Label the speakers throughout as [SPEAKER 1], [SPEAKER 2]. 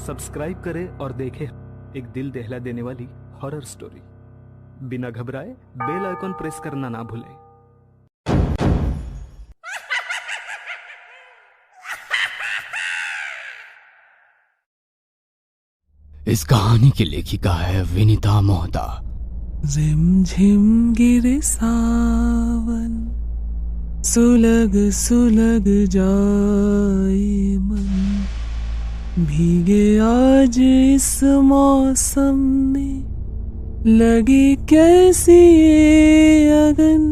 [SPEAKER 1] Subscribe करें और देखें एक दिल दहला देने वाली हॉरर स्टोरी। बिना घबराए बेल आइकॉन प्रेस करना ना भूलें।
[SPEAKER 2] इस कहानी की लेखिका है विनीता मोहता।
[SPEAKER 3] झिम गिरे सावन, सुलग सुलग जाए मन, भीगे आज इस मौसम में, लगी कैसी ये अगन,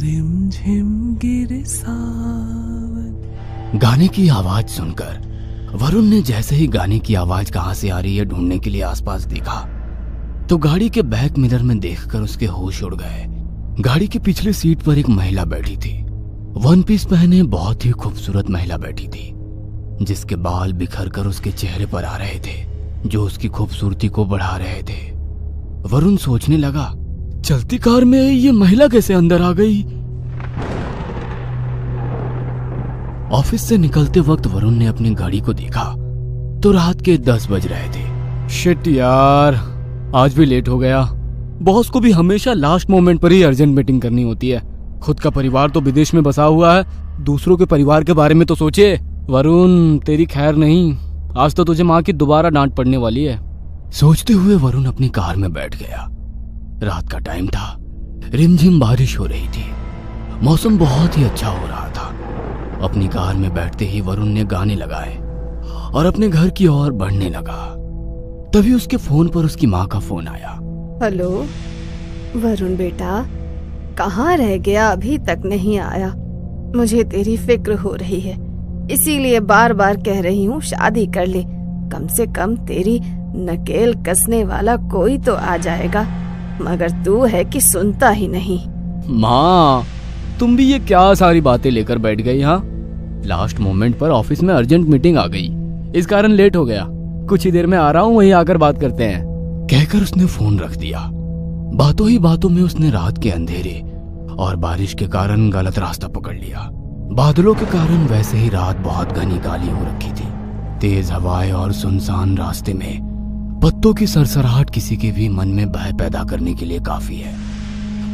[SPEAKER 3] रिमझिम गिरे सावन।
[SPEAKER 2] गाने की आवाज सुनकर वरुण ने जैसे ही गाने की आवाज कहां से आ रही है ढूंढने के लिए आसपास देखा तो गाड़ी के बैक मिरर में देखकर उसके होश उड़ गए। गाड़ी की पिछली सीट पर एक महिला बैठी थी। वन पीस पहने बहुत ही खूबसूरत महिला बैठी थी, जिसके बाल बिखर कर उसके चेहरे पर आ रहे थे, जो उसकी खूबसूरती को बढ़ा रहे थे। वरुण सोचने लगा, चलती कार में ये महिला कैसे अंदर आ गई। ऑफिस से निकलते वक्त वरुण ने अपनी घड़ी को देखा तो रात के 10 बज रहे थे। शिट यार, आज भी लेट हो गया। बॉस को भी हमेशा लास्ट मोमेंट पर ही अर्जेंट मीटिंग करनी होती है। खुद का परिवार तो विदेश में बसा हुआ है, दूसरों के परिवार के बारे में तो सोचे। वरुण, तेरी खैर नहीं, आज तो तुझे माँ की दोबारा डांट पड़ने वाली है। सोचते हुए वरुण अपनी कार में बैठ गया। रात का टाइम था, रिमझिम बारिश हो रही थी, मौसम बहुत ही अच्छा हो रहा था। अपनी कार में बैठते ही वरुण ने गाने लगाए और अपने घर की ओर बढ़ने लगा। तभी उसके फोन पर उसकी माँ का फोन आया।
[SPEAKER 4] हेलो वरुण बेटा, कहाँ रह गया, अभी तक नहीं आया। मुझे तेरी फिक्र हो रही है, इसीलिए बार बार कह रही हूँ शादी कर ले। कम से कम तेरी नकेल कसने वाला कोई तो आ जाएगा, मगर तू है कि सुनता ही नहीं।
[SPEAKER 2] माँ, तुम भी ये क्या सारी बातें लेकर बैठ गई। हाँ, लास्ट मोमेंट पर ऑफिस में अर्जेंट मीटिंग आ गई, इस कारण लेट हो गया। कुछ ही देर में आ रहा हूँ, वहीं आकर बात करते हैं, कहकर उसने फोन रख दिया। बातों ही बातों में उसने रात के अंधेरे और बारिश के कारण गलत रास्ता पकड़ लिया। बादलों के कारण वैसे ही रात बहुत घनी काली हो रखी थी। तेज हवाएं और सुनसान रास्ते में पत्तों की सरसराहट किसी के भी मन में भय पैदा करने के लिए काफी है।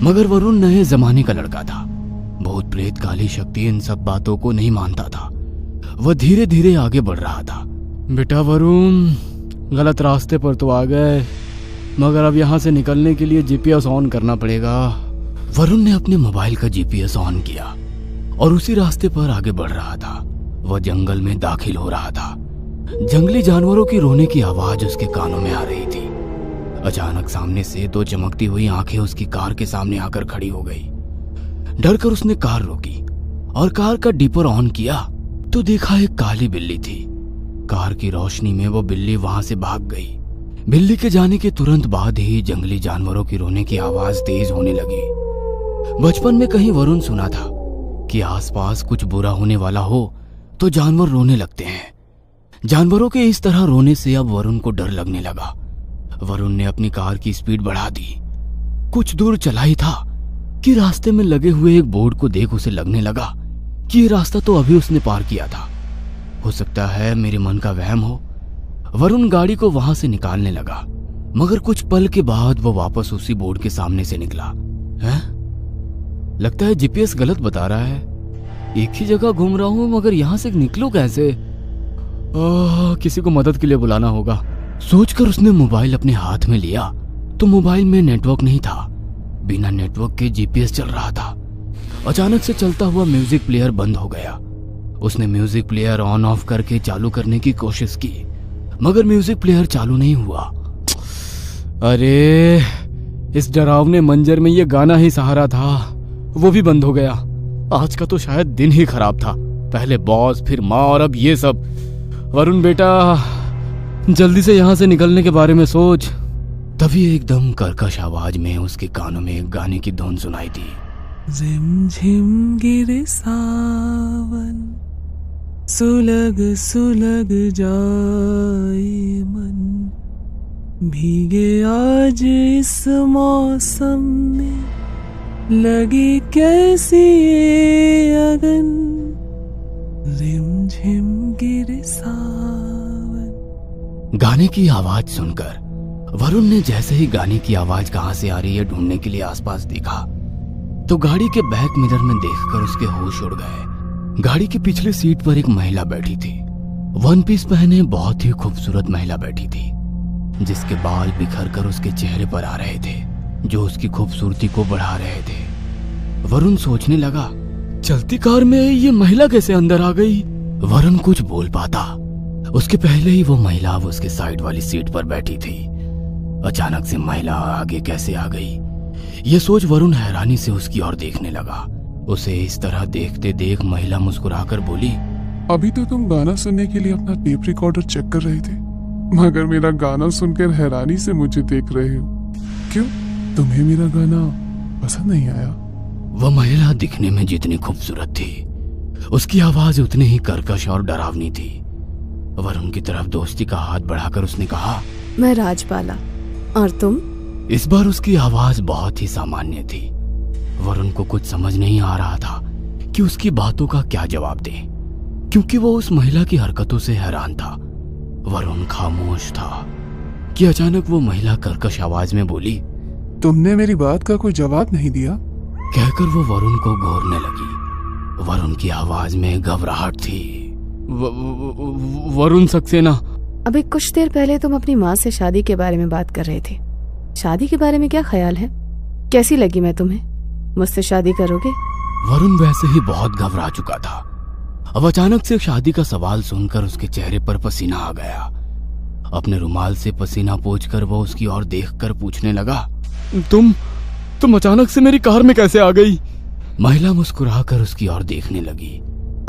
[SPEAKER 2] मगर वरुण नए जमाने का लड़का था। भूत प्रेत काली शक्ति इन सब बातों को नहीं मानता था। वह धीरे धीरे आगे बढ़ रहा था। बेटा वरुण, गलत रास्ते पर तो आ गए, मगर अब यहाँ से निकलने के लिए जीपीएस ऑन करना पड़ेगा। वरुण ने अपने मोबाइल का जीपीएस ऑन किया और उसी रास्ते पर आगे बढ़ रहा था। वह जंगल में दाखिल हो रहा था। जंगली जानवरों की रोने की आवाज उसके कानों में आ रही थी। अचानक सामने से दो चमकती हुई आंखें उसकी कार के सामने आकर खड़ी हो गई। डरकर उसने कार रोकी और कार का डीपर ऑन किया तो देखा एक काली बिल्ली थी। कार की रोशनी में वो बिल्ली वहां से भाग गई। बिल्ली के जाने के तुरंत बाद ही जंगली जानवरों की रोने की आवाज तेज होने लगी। बचपन में कहीं वरुण सुना था कि आसपास कुछ बुरा होने वाला हो तो जानवर रोने लगते हैं। जानवरों के इस तरह रोने से अब वरुण को डर लगने लगा। वरुण ने अपनी कार की स्पीड बढ़ा दी। कुछ दूर चला ही था कि रास्ते में लगे हुए एक बोर्ड को देख उसे लगने लगा कि ये रास्ता तो अभी उसने पार किया था। हो सकता है मेरे मन का वहम हो। वरुण गाड़ी को वहां से निकालने लगा, मगर कुछ पल के बाद वो वापस उसी बोर्ड के सामने से निकला। हैं? लगता है जीपीएस गलत बता रहा है। एक ही जगह घूम रहा हूं, मगर यहां से निकलूं कैसे? किसी को मदद के लिए बुलाना होगा। सोचकर उसने मोबाइल अपने हाथ में लिया तो मोबाइल में नेटवर्क नहीं था। बिना नेटवर्क के जीपीएस चल रहा था। अचानक से चलता हुआ म्यूजिक प्लेयर बंद हो गया। उसने म्यूजिक प्लेयर ऑन ऑफ करके चालू करने की कोशिश की, मगर म्यूजिक प्लेयर चालू नहीं हुआ। अरे, इस डरावने मंजर में ये गाना ही सहारा था, वो भी बंद हो गया। आज का तो शायद दिन ही खराब था। पहले बॉस, फिर माँ और अब ये सब। वरुण बेटा, जल्दी से यहाँ से निकलने के बारे में सोच। तभी एकदम कर्कश आवाज में उसके कानों में एक गाने की धुन सुनाई दी।
[SPEAKER 3] झिम गिरे सावन, सुलग सुलग जाए मन, भीगे आज इस मौसम में, लगी कैसी ये अगन, रिमझिम गिरे सावन।
[SPEAKER 2] गाने की आवाज सुनकर वरुण ने जैसे ही गाने की आवाज कहां से आ रही है ढूंढने के लिए आसपास देखा तो गाड़ी के बैक मिरर में देखकर उसके होश उड़ गए। गाड़ी की पिछली सीट पर एक महिला बैठी थी। वन पीस पहने बहुत ही खूबसूरत महिला बैठी थी, जिसके बाल बिखर कर उसके चेहरे पर आ रहे थे, जो उसकी खूबसूरती को बढ़ा रहे थे। वरुण सोचने लगा, चलती कार में ये महिला कैसे अंदर आ गई? वरुण कुछ बोल पाता उसके पहले ही वो महिला अब उसके साइड वाली सीट पर बैठी थी। अचानक से महिला आगे कैसे आ गई, ये सोच वरुण हैरानी से उसकी ओर देखने लगा। उसे इस तरह देखते देख महिला मुस्कुराकर बोली,
[SPEAKER 3] अभी तो तुम गाना सुनने के लिए अपना टेप रिकॉर्डर चेक कर रहे थे, मगर मेरा गाना सुनकर हैरानी से मुझे देख रहे हो। क्यों, तुम्हें मेरा गाना पसंद नहीं आया?
[SPEAKER 2] वह महिला दिखने में जितनी खूबसूरत थी, उसकी आवाज उतनी ही कर्कश और डरावनी थी। वरुण की तरफ दोस्ती का हाथ बढ़ाकर उसने कहा,
[SPEAKER 4] मैं राजबाला, और तुम?
[SPEAKER 2] इस बार उसकी आवाज बहुत ही सामान्य थी। वरुण को कुछ समझ नहीं आ रहा था कि उसकी बातों का क्या जवाब दे, क्योंकि वो उस महिला की हरकतों से हैरान था। वरुण खामोश था कि अचानक वो महिला कर्कश आवाज में बोली,
[SPEAKER 3] तुमने मेरी बात का कोई जवाब नहीं दिया।
[SPEAKER 2] कहकर वो वरुण को घूरने लगी। वरुण की आवाज में घबराहट थी। वरुण सक्सेना,
[SPEAKER 4] अभी कुछ देर पहले तुम अपनी माँ से शादी के बारे में बात कर रहे थे। शादी के बारे में क्या ख्याल है? कैसी लगी मैं तुम्हें? मुझसे शादी करोगे?
[SPEAKER 2] वरुण वैसे ही बहुत घबरा चुका था। अब अचानक से शादी का सवाल सुनकर उसके चेहरे पर पसीना आ गया। अपने रुमाल से पसीना पोंछकर वो उसकी ओर देखकर पूछने लगा, तुम अचानक से मेरी कार में कैसे आ गई? महिला मुस्कुराकर उसकी ओर देखने लगी।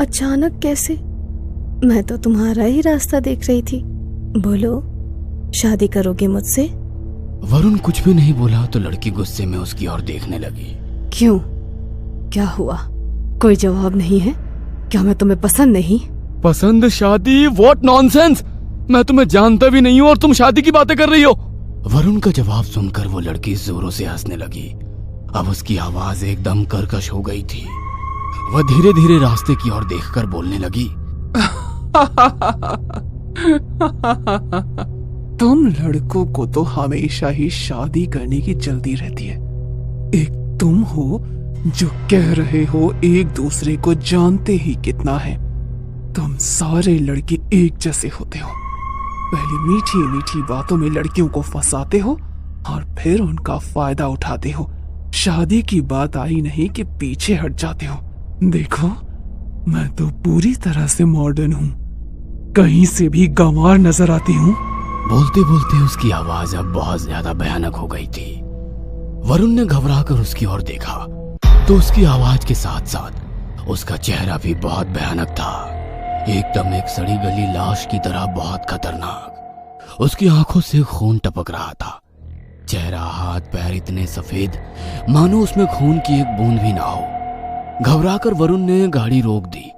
[SPEAKER 4] अचानक कैसे? मैं तो तुम्हारा ही रास्ता देख रही थी। बोलो, शादी करोगे मुझसे?
[SPEAKER 2] वरुण कुछ भी नहीं बोला तो लड़की गुस्से में उसकी ओर देखने लगी।
[SPEAKER 4] क्यों, क्या हुआ? कोई जवाब नहीं है? क्या मैं तुम्हें पसंद नहीं?
[SPEAKER 2] पसंद? शादी? What nonsense! मैं तुम्हें जानता भी नहीं हूँ और तुम शादी की बातें कर रही हो। वरुण का जवाब सुनकर वो लड़की जोरों से हंसने लगी। अब उसकी आवाज एकदम कर्कश हो गई थी। वह धीरे धीरे रास्ते की ओर देखकर बोलने लगी,
[SPEAKER 3] तुम लड़कों को तो हमेशा ही शादी करने की जल्दी रहती है। एक तुम हो जो कह रहे हो एक दूसरे को जानते ही कितना है। तुम सारे लड़के एक जैसे होते हो। पहले मीठी मीठी बातों में लड़कियों को फंसाते हो और फिर उनका फायदा उठाते हो। शादी की बात आई नहीं कि पीछे हट जाते हो। देखो, मैं तो पूरी तरह से मॉडर्न हूँ, कहीं से भी गंवार नजर आती हूँ।
[SPEAKER 2] बोलते बोलते उसकी आवाज अब बहुत ज्यादा भयानक हो गई थी। वरुण ने घबराकर उसकी ओर देखा तो उसकी आवाज के साथ साथ उसका चेहरा भी बहुत भयानक था, एकदम एक सड़ी गली लाश की तरह बहुत खतरनाक। उसकी आंखों से खून टपक रहा था। चेहरा, हाथ पैर इतने सफेद मानो उसमें खून की एक बूंद भी ना हो। घबराकर वरुण ने गाड़ी रोक दी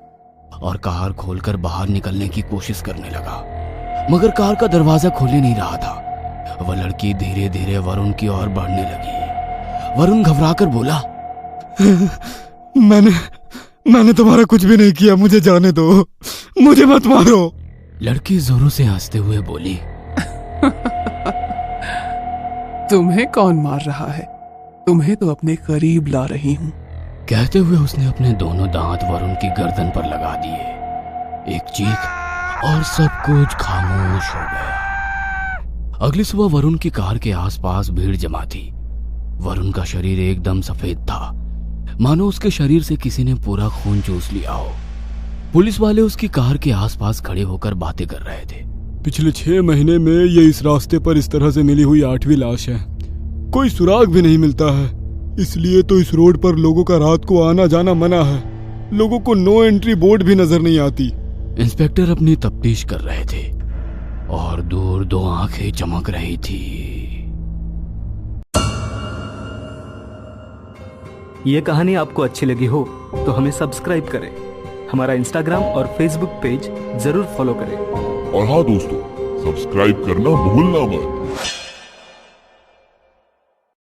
[SPEAKER 2] और कार खोलकर बाहर निकलने की कोशिश करने लगा, मगर कार का दरवाजा खोल ही नहीं रहा था। वह लड़की धीरे धीरे वरुण की ओर बढ़ने लगी। वरुण घबराकर बोला, मैंने तुम्हारा कुछ भी नहीं किया, मुझे जाने दो, मुझे मत मारो। लड़की जोरों से हंसते हुए बोली,
[SPEAKER 3] तुम्हें कौन मार रहा है? तुम्हें तो अपने करीब ला रही हूँ।
[SPEAKER 2] कहते हुए उसने अपने दोनों दांत वरुण की गर्दन पर लगा दिए। एक चीख और सब कुछ खामोश हो गया। अगली सुबह वरुण की कार के आसपास भीड़ जमा थी। वरुण का शरीर एकदम सफेद था, मानो उसके शरीर से किसी ने पूरा खून चूस लिया हो। पुलिस वाले उसकी कार के आसपास खड़े होकर बातें कर रहे थे।
[SPEAKER 1] पिछले 6 महीने में ये इस रास्ते पर इस तरह से मिली हुई 8वीं लाश है। कोई सुराग भी नहीं मिलता है, इसलिए तो इस रोड पर लोगों का रात को आना जाना मना है। लोगों को नो एंट्री बोर्ड भी नजर नहीं आती।
[SPEAKER 2] इंस्पेक्टर अपनी तफ्तीश कर रहे थे और दूर 2 आंखें चमक रही थी।
[SPEAKER 1] ये कहानी आपको अच्छी लगी हो तो हमें सब्सक्राइब करें, हमारा इंस्टाग्राम और फेसबुक पेज जरूर फॉलो करें।
[SPEAKER 5] और हाँ दोस्तों, सब्सक्राइब करना भूलना मत।